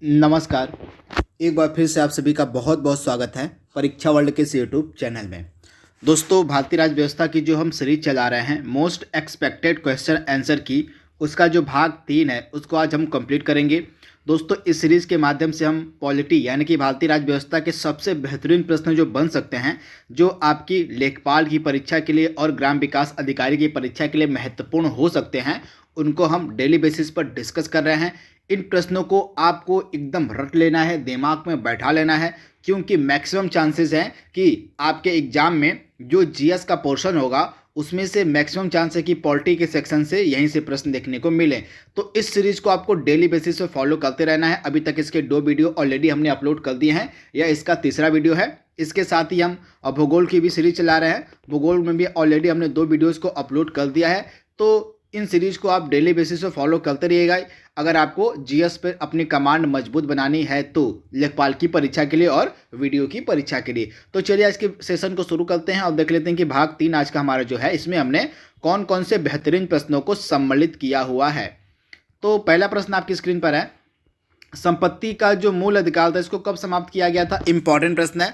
नमस्कार। एक बार फिर से आप सभी का बहुत बहुत स्वागत है परीक्षा वर्ल्ड के इस यूट्यूब चैनल में। दोस्तों, भारतीय राज्य व्यवस्था की जो हम सीरीज चला रहे हैं मोस्ट एक्सपेक्टेड क्वेश्चन आंसर की, उसका जो भाग 3 है उसको आज हम कंप्लीट करेंगे। दोस्तों, इस सीरीज के माध्यम से हम पॉलिटी यानी कि भारतीय राज्य व्यवस्था के सबसे बेहतरीन प्रश्न जो बन सकते हैं, जो आपकी लेखपाल की परीक्षा के लिए और ग्राम विकास अधिकारी की परीक्षा के लिए महत्वपूर्ण हो सकते हैं, उनको हम डेली बेसिस पर डिस्कस कर रहे हैं। इन प्रश्नों को आपको एकदम रट लेना है, दिमाग में बैठा लेना है, क्योंकि मैक्सिमम चांसेस हैं कि आपके एग्जाम में जो जीएस का पोर्शन होगा उसमें से मैक्सिमम चांस है कि पॉलिटी के सेक्शन से यहीं से प्रश्न देखने को मिले। तो इस सीरीज को आपको डेली बेसिस पे फॉलो करते रहना है। अभी तक इसके 2 वीडियो ऑलरेडी हमने अपलोड कर दिए हैं, यह इसका तीसरा वीडियो है। इसके साथ ही हम भूगोल की भी सीरीज चला रहे हैं। भूगोल में भी ऑलरेडी हमने 2 वीडियोज़ को अपलोड कर दिया है। तो इन सीरीज को आप डेली बेसिस पे फॉलो करते रहिएगा। अगर आपको जीएस पे अपनी कमांड मजबूत बनानी है तो लेखपाल की परीक्षा के लिए और वीडियो की परीक्षा के लिए। तो चलिए आज के सेशन को शुरू करते हैं और देख लेते हैं कि भाग 3 आज का हमारा जो है, इसमें हमने कौन कौन से बेहतरीन प्रश्नों को सम्मिलित किया हुआ है। तो पहला प्रश्न आपकी स्क्रीन पर है, संपत्ति का जो मूल अधिकार था इसको कब समाप्त किया गया था? इंपॉर्टेंट प्रश्न है।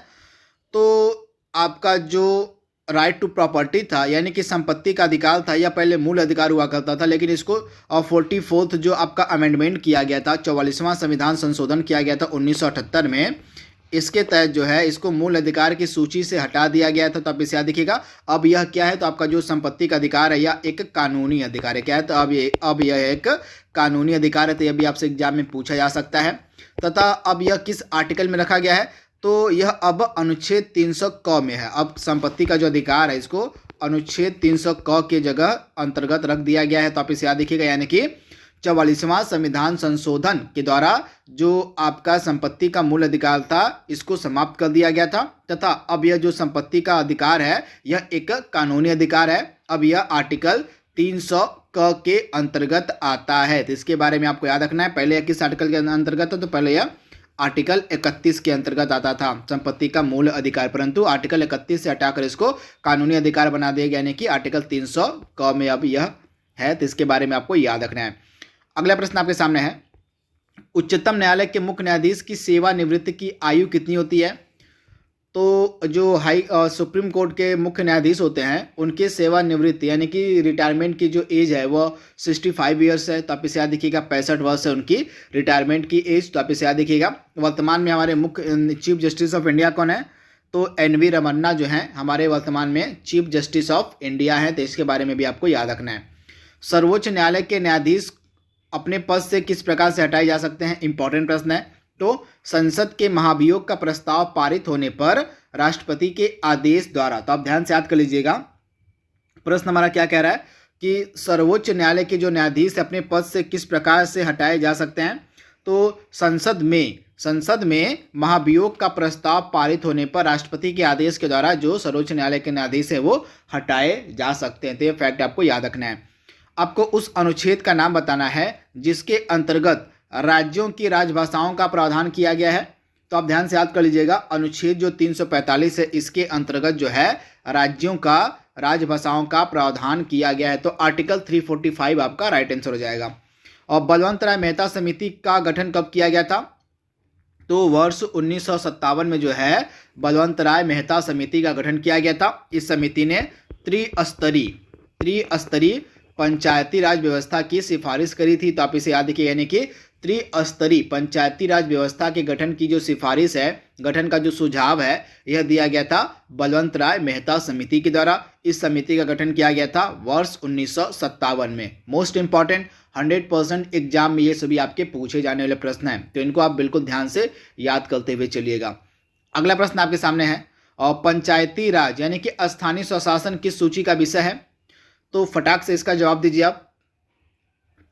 तो आपका जो राइट टू प्रॉपर्टी था यानी कि संपत्ति का अधिकार था, यह पहले मूल अधिकार हुआ करता था, लेकिन इसको 44th जो आपका अमेंडमेंट किया गया था, 44वां संविधान संशोधन किया गया था 1978 में, इसके तहत जो है इसको मूल अधिकार की सूची से हटा दिया गया था। तो आप इसे याद रखिएगा। अब यह क्या है? तो आपका जो संपत्ति का अधिकार है यह एक कानूनी अधिकार है। क्या है? तो अब यह एक कानूनी अधिकार है। तो यह भी आपसे एग्जाम में पूछा जा सकता है। तथा अब यह किस आर्टिकल में रखा गया है? तो यह अब अनुच्छेद 300 क में है। अब संपत्ति का जो अधिकार है इसको अनुच्छेद 300 क के जगह अंतर्गत रख दिया गया है। तो आप इसे याद रखिएगा, यानी कि 44वां संविधान संशोधन के द्वारा जो आपका संपत्ति का मूल अधिकार था इसको समाप्त कर दिया गया था, तथा अब यह जो संपत्ति का अधिकार है यह एक कानूनी अधिकार है। अब यह आर्टिकल 300 क के अंतर्गत आता है। तो इसके बारे में आपको याद रखना है। पहले यह किस आर्टिकल के अंतर्गत है? तो पहले यह आर्टिकल 31 के अंतर्गत आता था, संपत्ति का मूल अधिकार, परंतु आर्टिकल 31 से हटाकर इसको कानूनी अधिकार बना दिया गया, यानी कि आर्टिकल 300 क में अब यह है। तो इसके बारे में आपको याद रखना है। अगला प्रश्न आपके सामने है, उच्चतम न्यायालय के मुख्य न्यायाधीश की सेवानिवृत्ति की आयु कितनी होती है? तो जो सुप्रीम कोर्ट के मुख्य न्यायाधीश होते हैं उनके सेवानिवृत्ति यानी कि रिटायरमेंट की जो एज है वो 65 ईयर्स है। तो आप इसे याद रखिएगा, 65 वर्ष है उनकी रिटायरमेंट की एज। तो आप इसे याद रखिएगा। वर्तमान में हमारे मुख्य चीफ जस्टिस ऑफ इंडिया कौन है? तो NV रमन्ना जो है हमारे वर्तमान में चीफ जस्टिस ऑफ इंडिया है। तो इसके बारे में भी आपको याद रखना है। सर्वोच्च न्यायालय के न्यायाधीश अपने पद से किस प्रकार से हटाए जा सकते हैं? इंपॉर्टेंट प्रश्न है। तो संसद के महाभियोग का प्रस्ताव पारित होने पर राष्ट्रपति के आदेश द्वारा। तो आप ध्यान से याद कर लीजिएगा, प्रश्न हमारा क्या कह रहा है कि सर्वोच्च न्यायालय के जो न्यायाधीश अपने पद से किस प्रकार से हटाए जा सकते हैं? तो संसद में महाभियोग का प्रस्ताव पारित होने पर राष्ट्रपति के आदेश के द्वारा जो सर्वोच्च न्यायालय के न्यायाधीश है वो हटाए जा सकते हैं। तो ये फैक्ट आपको याद रखना है। आपको उस अनुच्छेद का नाम बताना है जिसके अंतर्गत राज्यों की राजभाषाओं का प्रावधान किया गया है। तो आप ध्यान से याद कर लीजिएगा, अनुच्छेद जो 345 है इसके अंतर्गत जो है राज्यों का राजभाषाओं का प्रावधान किया गया है। तो आर्टिकल 345 आपका राइट आंसर हो जाएगा। और बलवंत राय मेहता समिति का गठन कब किया गया था? तो वर्ष 1957 में जो है बलवंत राय मेहता समिति का गठन किया गया था। इस समिति ने त्रिस्तरीय पंचायती राज व्यवस्था की सिफारिश करी थी। तो आप इसे याद रखिए, यानी कि त्रिस्तरीय पंचायती राज व्यवस्था के गठन की जो सिफारिश है, गठन का जो सुझाव है, यह दिया गया था बलवंत राय मेहता समिति के द्वारा। इस समिति का गठन किया गया था वर्ष 1957 में। मोस्ट इंपॉर्टेंट 100% एग्जाम में ये सभी आपके पूछे जाने वाले प्रश्न हैं, तो इनको आप बिल्कुल ध्यान से याद करते हुए चलिएगा। अगला प्रश्न आपके सामने है, और पंचायती राज यानी कि स्थानीय स्वशासन किस सूची का विषय है? तो फटाक से इसका जवाब दीजिए आप।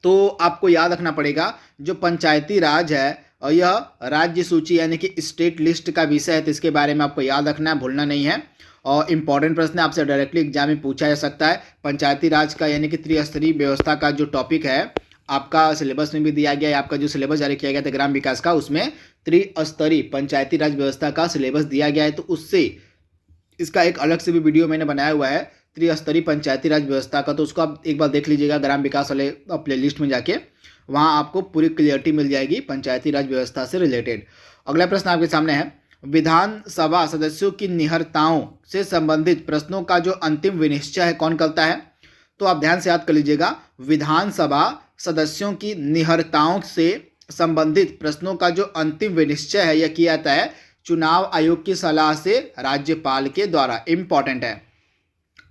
तो आपको याद रखना पड़ेगा, जो पंचायती राज है और यह राज्य सूची यानी कि स्टेट लिस्ट का विषय है। तो इसके बारे में आपको याद रखना है, भूलना नहीं है। और इंपॉर्टेंट प्रश्न आपसे डायरेक्टली एग्जाम में पूछा जा सकता है। पंचायती राज का यानी कि त्रिस्तरीय व्यवस्था का जो टॉपिक है आपका सिलेबस में भी दिया गया है। आपका जो सिलेबस जारी किया गया था ग्राम विकास का, उसमें त्रिस्तरीय पंचायती राज व्यवस्था का सिलेबस दिया गया है। तो उससे इसका एक अलग से भी वीडियो मैंने बनाया हुआ है त्रिस्तरीय पंचायती राज व्यवस्था का, तो उसको आप एक बार देख लीजिएगा ग्राम विकास वाले प्लेलिस्ट में जाके। वहाँ आपको पूरी क्लियरिटी मिल जाएगी पंचायती राज व्यवस्था से रिलेटेड। अगला प्रश्न आपके सामने है, विधानसभा सदस्यों की निहरताओं से संबंधित प्रश्नों का जो अंतिम विनिश्चय है कौन करता है? तो आप ध्यान से याद कर लीजिएगा, विधानसभा सदस्यों की निहरताओं से संबंधित प्रश्नों का जो अंतिम विनिश्चय है यह किया जाता है चुनाव आयोग की सलाह से राज्यपाल के द्वारा। इंपॉर्टेंट है।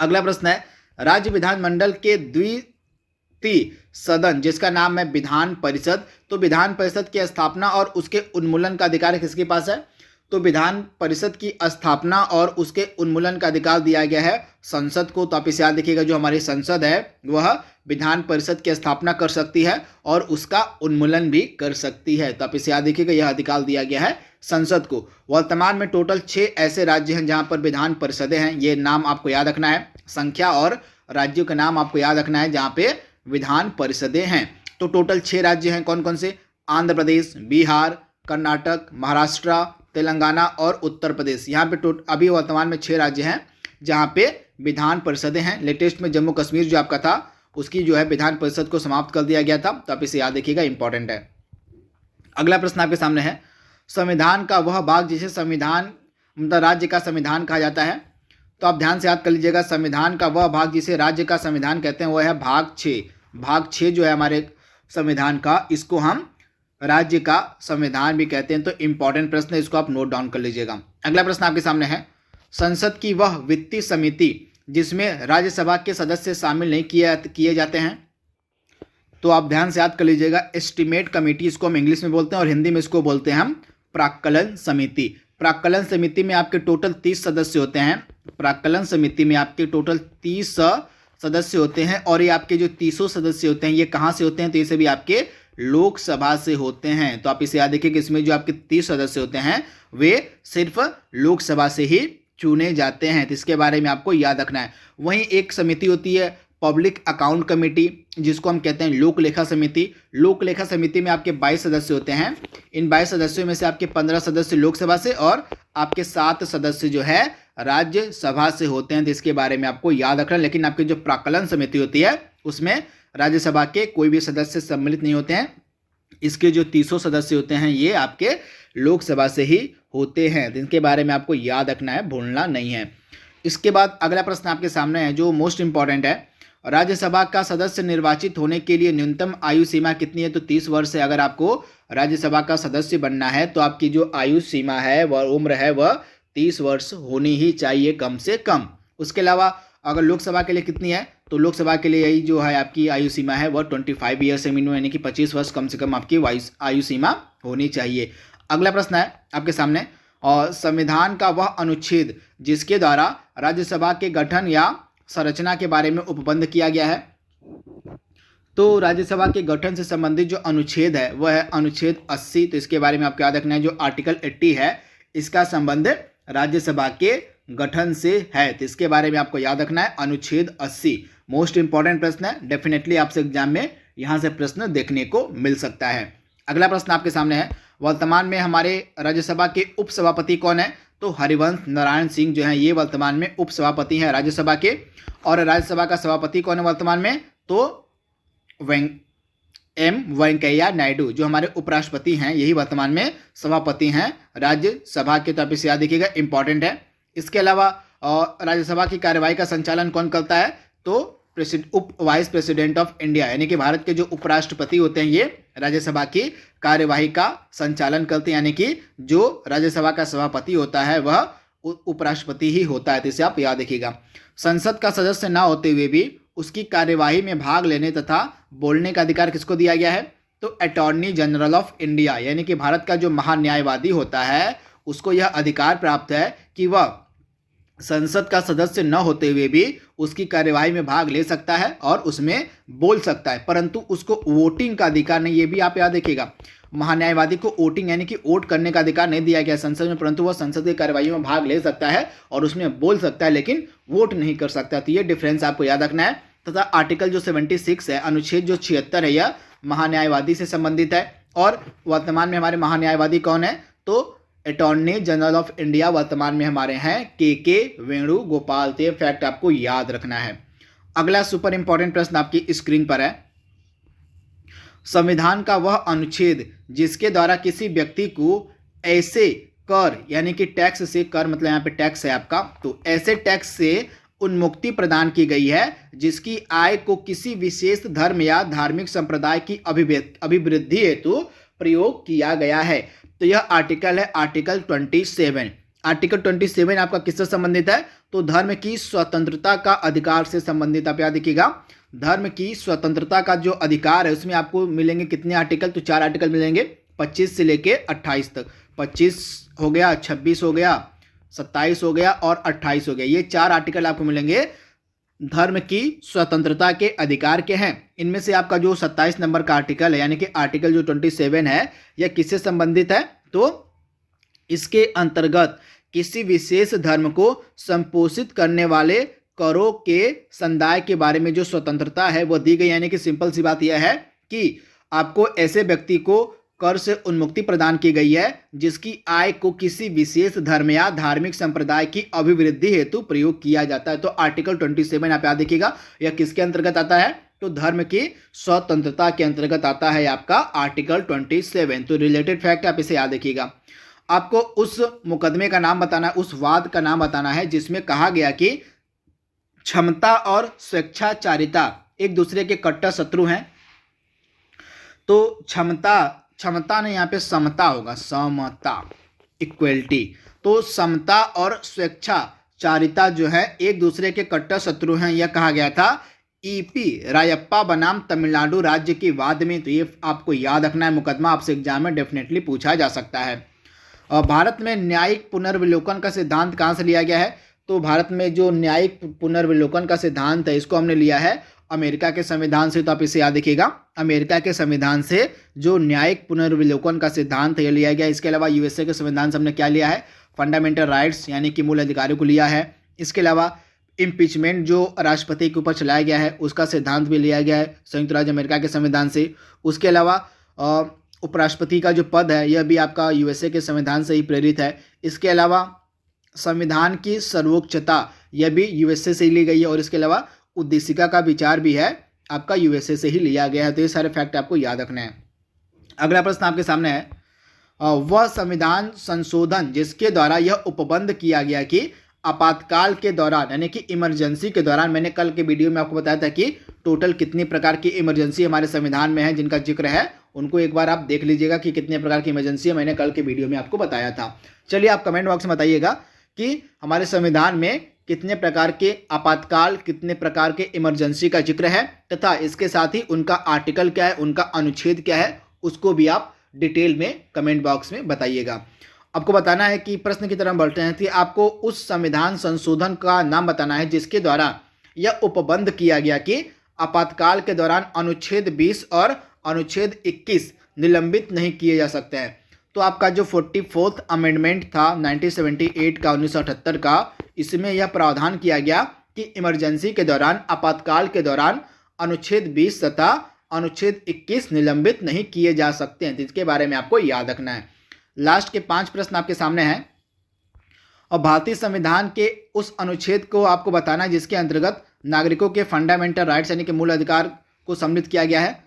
अगला प्रश्न है, राज्य विधानमंडल के द्वितीय सदन जिसका नाम है विधान परिषद, तो विधान परिषद की स्थापना और उसके उन्मूलन का अधिकार किसके पास है? तो विधान परिषद की स्थापना और उसके उन्मूलन का अधिकार दिया गया है संसद को। तो आप इसे याद रखिएगा, जो हमारी संसद है वह विधान परिषद की स्थापना कर सकती है और उसका उन्मूलन भी कर सकती है। तो आप इसे याद रखिएगा, यह अधिकार दिया गया है संसद को। वर्तमान में टोटल 6 ऐसे राज्य हैं जहां पर विधान परिषदें हैं, ये नाम आपको याद रखना है, संख्या और राज्यों का नाम आपको याद रखना है जहां पे विधान परिषदें हैं। तो टोटल 6 राज्य हैं, कौन कौन से? आंध्र प्रदेश, बिहार, कर्नाटक, महाराष्ट्र, तेलंगाना और उत्तर प्रदेश। यहाँ पे अभी वर्तमान में 6 राज्य हैं जहाँ पे विधान परिषदें हैं। लेटेस्ट में जम्मू कश्मीर जो आपका था उसकी जो है विधान परिषद को समाप्त कर दिया गया था। तो आप इसे याद रखिएगा, इंपॉर्टेंट है। अगला प्रश्न आपके सामने है, संविधान का वह भाग जिसे संविधान मतलब राज्य का संविधान कहा जाता है। तो आप ध्यान से याद कर लीजिएगा, संविधान का वह भाग जिसे राज्य का संविधान कहते हैं वह है भाग 6। भाग 6 जो है हमारे संविधान का, इसको हम राज्य का संविधान भी कहते हैं। तो इंपॉर्टेंट प्रश्न है, इसको आप नोट डाउन कर लीजिएगा। अगला प्रश्न आपके सामने है, संसद की वह वित्तीय समिति जिसमें राज्यसभा के सदस्य शामिल नहीं किए जाते हैं। तो आप ध्यान से याद कर लीजिएगा, एस्टीमेट कमेटी इसको हम इंग्लिश में बोलते हैं और हिंदी में इसको बोलते हैं हम प्राक्कलन समिति। प्राक्कलन समिति में आपके टोटल 30 सदस्य होते हैं। प्राक्कलन समिति में आपके टोटल 30 सदस्य होते हैं और ये आपके जो 30 सदस्य होते हैं ये कहाँ से होते हैं? तो ये सभी आपके लोकसभा से होते हैं। तो आप इसे याद रखिए कि इसमें जो आपके 30 सदस्य होते हैं वे सिर्फ लोकसभा से ही चुने जाते हैं। तो इसके बारे में आपको याद रखना है। वहीं एक समिति होती है पब्लिक अकाउंट कमेटी, जिसको हम कहते हैं लोक लेखा समिति। लोक लेखा समिति में आपके 22 सदस्य होते हैं। इन 22 सदस्यों में से आपके 15 सदस्य लोकसभा से और आपके 7 सदस्य जो है राज्यसभा से होते हैं। तो इसके बारे में आपको याद रखना है। लेकिन आपकी जो प्राक्कलन समिति होती है उसमें राज्यसभा के कोई भी सदस्य सम्मिलित नहीं होते हैं। इसके जो 30 सदस्य होते हैं ये आपके लोकसभा से ही होते हैं। जिनके बारे में आपको याद रखना है, भूलना नहीं है। इसके बाद अगला प्रश्न आपके सामने है जो मोस्ट इंपॉर्टेंट है, राज्यसभा का सदस्य निर्वाचित होने के लिए न्यूनतम आयु सीमा कितनी है? तो 30 वर्ष है। अगर आपको राज्यसभा का सदस्य बनना है तो आपकी जो आयु सीमा है वह उम्र है वह 30 वर्ष होनी ही चाहिए कम से कम। उसके अलावा अगर लोकसभा के लिए कितनी है? तो लोकसभा के लिए यही जो है आपकी आयु सीमा है वह 25 ईयर से मिनिमम, यानी कि 25 वर्ष कम से कम आपकी आयु सीमा होनी चाहिए। अगला प्रश्न है आपके सामने, और संविधान का वह अनुच्छेद जिसके द्वारा राज्यसभा के गठन या संरचना के बारे में उपबंध किया गया है। तो राज्यसभा के गठन से संबंधित जो अनुच्छेद है वह है अनुच्छेद 80। तो इसके बारे में आपको याद रखना है, जो आर्टिकल 80 है इसका संबंध राज्यसभा के गठन से है। तो इसके बारे में आपको याद रखना है, अनुच्छेद 80 मोस्ट इंपॉर्टेंट प्रश्न है। डेफिनेटली आपसे एग्जाम में यहां से प्रश्न देखने को मिल सकता है। अगला प्रश्न आपके सामने है, वर्तमान में हमारे राज्यसभा के उपसभापति कौन है? तो हरिवंश नारायण सिंह जो है ये वर्तमान में उपसभापति हैं राज्यसभा के। और राज्यसभा का सभापति कौन है वर्तमान में? तो वेंकैया नायडू जो हमारे उपराष्ट्रपति हैं यही वर्तमान में सभापति हैं राज्यसभा के। तो आप इसे याद रखिएगा, इंपॉर्टेंट है। इसके अलावा राज्यसभा की कार्यवाही का संचालन कौन करता है? तो उप वाइस प्रेसिडेंट ऑफ इंडिया, यानी कि भारत के जो उपराष्ट्रपति होते हैं ये राज्यसभा की कार्यवाही का संचालन करते हैं। यानी कि जो राज्यसभा का सभापति होता है वह उपराष्ट्रपति ही होता है। तो इसे आप याद रखिएगा। संसद का सदस्य न होते हुए भी उसकी कार्यवाही में भाग लेने तथा बोलने का अधिकार किसको दिया गया है? तो अटॉर्नी जनरल ऑफ इंडिया, यानी कि भारत का जो महान्यायवादी होता है उसको यह अधिकार प्राप्त है कि वह संसद का सदस्य न होते हुए भी उसकी कार्यवाही में भाग ले सकता है और उसमें बोल सकता है, परंतु उसको वोटिंग का अधिकार नहीं। ये भी आप याद रखिएगा, महान्यायवादी को वोटिंग यानी कि वोट करने का अधिकार नहीं दिया गया संसद में, परंतु वह संसद की कार्यवाही में भाग ले सकता है और उसमें बोल सकता है लेकिन वोट नहीं कर सकता। तो ये डिफरेंस आपको याद रखना है। तथा आर्टिकल जो 76 है, अनुच्छेद जो 76 है, यह महान्यायवादी से संबंधित है। और वर्तमान में हमारे महान्यायवादी कौन है? तो अटॉर्नी जनरल ऑफ इंडिया वर्तमान में हमारे हैं के वेणुगोपाल। तो फैक्ट आपको याद रखना है। अगला सुपर इंपॉर्टेंट प्रश्न आपकी स्क्रीन पर है, संविधान का वह अनुच्छेद जिसके द्वारा किसी व्यक्ति को ऐसे कर यानी कि टैक्स से, कर मतलब यहाँ पे टैक्स है आपका, तो ऐसे टैक्स से उन्मुक्ति प्रदान की गई है जिसकी आय को किसी विशेष धर्म या धार्मिक संप्रदाय की अभिवृद्धि हेतु प्रयोग किया गया है। तो यह आर्टिकल है आर्टिकल 27। आर्टिकल 27 आपका किससे संबंधित है? तो धर्म की स्वतंत्रता का अधिकार से संबंधित। आप याद रखिएगा, धर्म की स्वतंत्रता का जो अधिकार है उसमें आपको मिलेंगे कितने आर्टिकल? तो 4 आर्टिकल मिलेंगे, 25 से लेके 28 तक। 25 हो गया, 26 हो गया, 27 हो गया और 28 हो गया। ये 4 आर्टिकल आपको मिलेंगे धर्म की स्वतंत्रता के अधिकार के हैं। इनमें से आपका जो 27 नंबर का आर्टिकल है यानी कि आर्टिकल जो 27 है यह किससे संबंधित है? तो इसके अंतर्गत किसी विशेष धर्म को संपोषित करने वाले करों के संदाय के बारे में जो स्वतंत्रता है वो दी गई। यानी कि सिंपल सी बात यह है कि आपको ऐसे व्यक्ति को कर से उन्मुक्ति प्रदान की गई है जिसकी आय को किसी विशेष धर्म या धार्मिक संप्रदाय की अभिवृद्धि हेतु प्रयोग किया जाता है। तो आर्टिकल 27 आप याद देखिएगा, यह किसके अंतर्गत आता है? तो धर्म की स्वतंत्रता के अंतर्गत आता है आपका आर्टिकल 27। तो रिलेटेड फैक्ट आप इसे याद रखिएगा। आपको उस मुकदमे का नाम बताना, उस वाद का नाम बताना है जिसमें कहा गया कि क्षमता और स्वेच्छाचारिता एक दूसरे के कट्टर शत्रु हैं। तो क्षमता ने यहाँ पे समता होगा, समता, इक्वलिटी। तो समता और स्वेच्छाचारिता जो है एक दूसरे के कट्टर शत्रु हैं, यह कहा गया था ईपी रायप्पा बनाम तमिलनाडु राज्य की वाद में। तो ये आपको याद रखना है, मुकदमा आपसे एग्जाम में डेफिनेटली पूछा जा सकता है। और भारत में न्यायिक पुनर्विलोकन का सिद्धांत कहाँ से लिया गया है? तो भारत में जो न्यायिक पुनर्विलोकन का सिद्धांत है इसको हमने लिया है अमेरिका के संविधान से। तो आप इसे याद रखिएगा, अमेरिका के संविधान से जो न्यायिक पुनर्विलोकन का सिद्धांत है लिया गया। इसके अलावा यूएसए के संविधान से हमने क्या लिया है? फंडामेंटल राइट्स यानी कि मूल अधिकारों को लिया है। इसके अलावा इम्पीचमेंट जो राष्ट्रपति के ऊपर चलाया गया है उसका सिद्धांत भी लिया गया है संयुक्त राज्य अमेरिका के संविधान से। उसके अलावा उपराष्ट्रपति का जो पद है यह भी आपका यूएसए के संविधान से ही प्रेरित है। इसके अलावा संविधान की सर्वोच्चता यह भी यूएसए से ही ली गई है। और इसके अलावा उद्देशिका का विचार भी है आपका यूएसए से ही लिया गया है। तो ये सारे फैक्ट आपको याद रखने हैं। अगला प्रश्न आपके सामने है, वह संविधान संशोधन जिसके द्वारा यह उपबंध किया गया कि आपातकाल के दौरान यानी कि इमरजेंसी के दौरान, मैंने कल के वीडियो में आपको बताया था कि टोटल कितनी प्रकार की इमरजेंसी हमारे संविधान में है जिनका जिक्र है, उनको एक बार आप देख लीजिएगा कि कितने प्रकार की इमरजेंसी है, मैंने कल के वीडियो में आपको बताया था। चलिए आप कमेंट बॉक्स में बताइएगा कि हमारे संविधान में कितने प्रकार के आपातकाल, कितने प्रकार के इमरजेंसी का जिक्र है तथा इसके साथ ही उनका आर्टिकल क्या है, उनका अनुच्छेद क्या है, उसको भी आप डिटेल में कमेंट बॉक्स में बताइएगा। आपको बताना है कि प्रश्न की तरफ बढ़ते हैं कि आपको उस संविधान संशोधन का नाम बताना है जिसके द्वारा यह उपबंध किया गया कि आपातकाल के दौरान अनुच्छेद 20 और अनुच्छेद 21 निलंबित नहीं किए जा सकते हैं। तो आपका जो 44th अमेंडमेंट था 1978 का 1978 का, इसमें यह प्रावधान किया गया कि इमरजेंसी के दौरान, आपातकाल के दौरान अनुच्छेद 20 तथा अनुच्छेद 21 निलंबित नहीं किए जा सकते हैं। जिसके बारे में आपको याद रखना है। लास्ट के 5 प्रश्न आपके सामने हैं और भारतीय संविधान के उस अनुच्छेद को आपको बताना है जिसके अंतर्गत नागरिकों के फंडामेंटल राइट्स यानी कि मूल अधिकार को सम्मिलित किया गया है।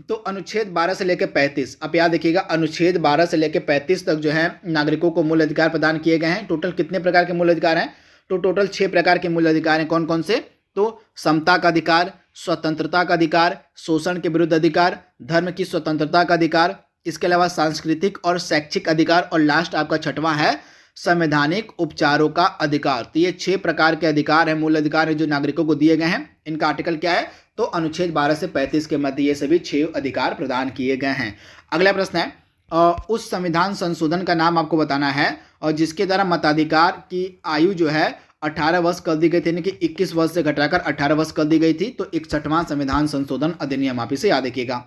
तो अनुच्छेद 12 से लेकर 35 आप याद रखिएगा, अनुच्छेद 12 से लेकर 35 तक जो है नागरिकों को मूल अधिकार प्रदान किए गए हैं। टोटल कितने प्रकार के मूल अधिकार हैं? तो टोटल 6 प्रकार के मूल अधिकार हैं। कौन कौन से? तो समता का अधिकार, स्वतंत्रता का अधिकार, शोषण के विरुद्ध अधिकार, धर्म की स्वतंत्रता का अधिकार, इसके अलावा सांस्कृतिक और शैक्षिक अधिकार और लास्ट आपका 6वां है संवैधानिक उपचारों का अधिकार। तो ये 6 प्रकार के अधिकार हैं, मूल अधिकार है जो नागरिकों को दिए गए हैं। इनका आर्टिकल क्या है? तो अनुच्छेद 12 से 35 के मध्य ये सभी 6 अधिकार प्रदान किए गए हैं। अगला प्रश्न है, उस संविधान संशोधन का नाम आपको बताना है और जिसके द्वारा मताधिकार की आयु जो है 18 वर्ष कर दी गई थी, यानी कि 21 वर्ष से घटाकर 18 वर्ष कर दी गई थी। तो 61वां संविधान संशोधन अधिनियम, आप इसे याद रखिएगा।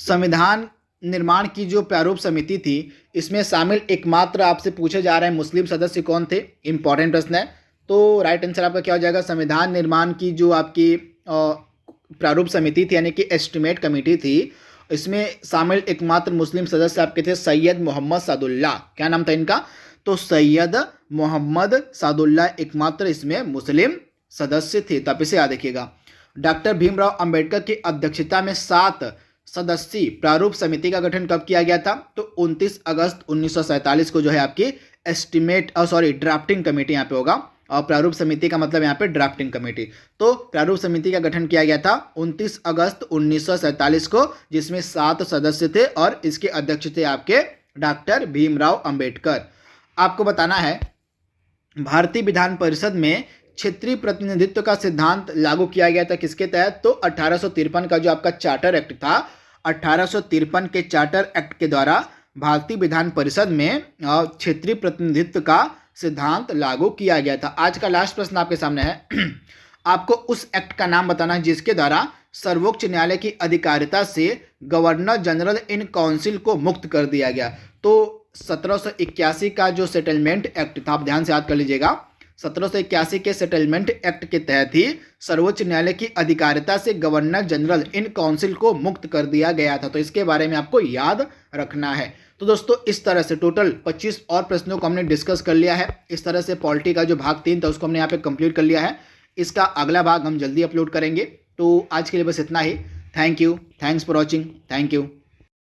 संविधान निर्माण की जो प्रारूप समिति थी इसमें शामिल एकमात्र आपसे पूछे जा रहे हैं मुस्लिम सदस्य कौन थे? इंपॉर्टेंट प्रश्न है। तो राइट आंसर आपका क्या हो जाएगा? संविधान निर्माण की जो आपकी प्रारूप समिति थी यानी कि एस्टिमेट कमेटी थी, इसमें शामिल एकमात्र मुस्लिम सदस्य आपके थे सैयद मोहम्मद सादुल्ला। क्या नाम था इनका? तो सैयद मोहम्मद सादुल्ला एकमात्र इसमें मुस्लिम सदस्य थे। तो आप इसे याद रखिएगा। डॉक्टर भीमराव अंबेडकर की अध्यक्षता में 7 सदस्यीय प्रारूप समिति का गठन कब किया गया था? तो 29 अगस्त 1947 को जो है आपकी ड्राफ्टिंग कमेटी यहाँ पे होगा, और प्रारूप समिति का मतलब यहाँ पे ड्राफ्टिंग कमेटी। तो प्रारूप समिति का गठन किया गया था 29 अगस्त 1947 को, जिसमें 7 सदस्य थे और इसके अध्यक्ष थे आपके डॉक्टर भीमराव अंबेडकर। आपको बताना है भारतीय विधान परिषद में क्षेत्रीय प्रतिनिधित्व का सिद्धांत लागू किया गया था किसके तहत? तो 1853 का जो आपका चार्टर एक्ट था, 1853 के चार्टर एक्ट के द्वारा भारतीय विधान परिषद में क्षेत्रीय प्रतिनिधित्व का सिद्धांत लागू किया गया था। आज का लास्ट प्रश्न आपके सामने है आपको उस एक्ट का नाम बताना है जिसके द्वारा सर्वोच्च न्यायालय की अधिकारिता से गवर्नर जनरल इन काउंसिल को मुक्त कर दिया गया। तो 1781 का जो सेटलमेंट एक्ट था, आप ध्यान से याद कर लीजिएगा, 1781 के सेटलमेंट एक्ट के तहत ही सर्वोच्च न्यायालय की अधिकारिता से गवर्नर जनरल इन काउंसिल को मुक्त कर दिया गया था। तो इसके बारे में आपको याद रखना है। तो दोस्तों इस तरह से टोटल 25 और प्रश्नों को हमने डिस्कस कर लिया है। इस तरह से पॉलिटी का जो भाग 3 था उसको हमने यहाँ पे कंप्लीट कर लिया है। इसका अगला भाग हम जल्दी अपलोड करेंगे। तो आज के लिए बस इतना ही। Thank you, thanks for watching, thank you.